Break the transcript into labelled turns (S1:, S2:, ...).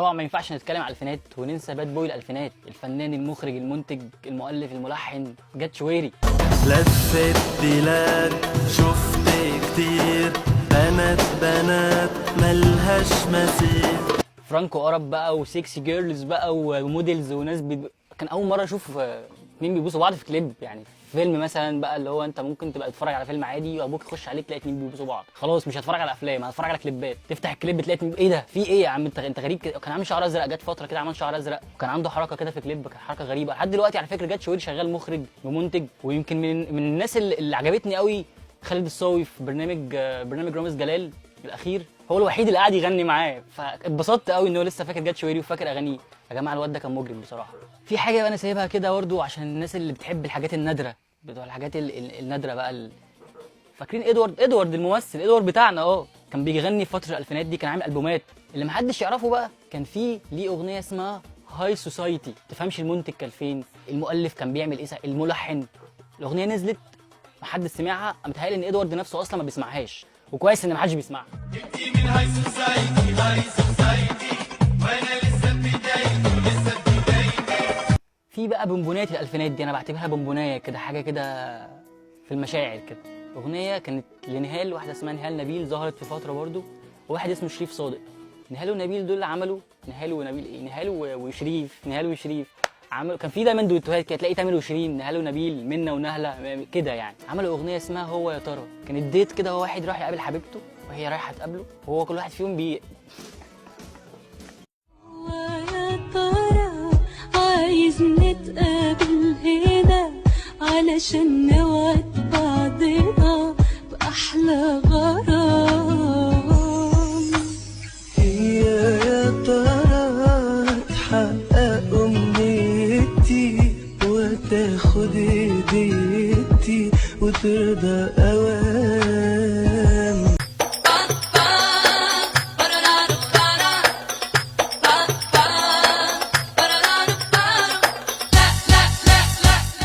S1: طبعا ما ينفعش نتكلم على الالفينات وننسى باد بوي الالفينات، الفنان المخرج المنتج المؤلف الملحن جاد شويري.
S2: لفت بلاد شفت كتير، بنات ملهاش مثيل.
S1: فرانكو ارب بقى وسيكسي جيرلز بقى وموديلز وناس كان اول مره اشوف اتنين بيبوسوا بعض في كليب، يعني فيلم مثلا بقى اللي هو انت ممكن تبقى تتفرج على فيلم عادي وابوك يخش عليك تلاقي اتنين بيبوسوا بعض، خلاص مش هتفرج على افلام، هتفرج على كليبات، تفتح الكليب تلاقي اتنين، ايه ده في ايه يا عم انت غريب كده. كان عامل شعر ازرق، جت فتره كده عمل شعر ازرق وكان عنده حركه كده في كليب، كانت حركه غريبه. لحد دلوقتي على فكره جاد شويري شغال مخرج ومنتج، ويمكن من الناس اللي عجبتني قوي خالد الصاوي في برنامج رامز جلال الاخير، هو الوحيد اللي قاعد يغني معاه، فاتبسطت قوي ان هو لسه فاكر جاد شويري وفاكر اغانيه. يا جماعه الواد ده كان مجرم بصراحه. في حاجه بقى انا سايبها كده برده عشان الناس اللي بتحب الحاجات النادره، بتوع الحاجات النادره بقى فاكرين ادوارد الممثل، ادوارد بتاعنا كان بيغني في فتره الالفينات دي، كان عامل البومات. اللي محدش يعرفه بقى كان ليه اغنيه اسمها هاي سوسايتي، تفهمش المنتج كان فين، المؤلف كان بيعمل ايه، الملحن. الاغنيه نزلت محدش سمعها، متهيألي ان ادوارد نفسه اصلا ما بيسمعهاش، وكويس ان محدش بيسمعها. في بقى بونبونات الالفينات دي، انا بعتبرها بونبونايه كده، حاجه كده في المشاعر كده. اغنيه كانت لنهال، واحده اسمها نهال نبيل ظهرت في فتره برضو، وواحد اسمه شريف صادق. نهال ونبيل دول اللي عملوا نهال ونبيل ايه، نهال وشريف عملوا، كان في دايما دويتوهات كده تلاقي تامر وشيرين، نهال ونبيل، منى ونهله كده يعني، عملوا اغنيه اسمها هو يا ترى. كانت ديت كده، هو واحد راح يقابل حبيبته وهي رايحه تقابله، وهو كل واحد فيهم
S3: عايز نتقابل هنا علشان نوعد بعضنا بأحلى غرام.
S2: هي يا ترى تحقق أمنيتي وتاخد هديتي وترضى أوان.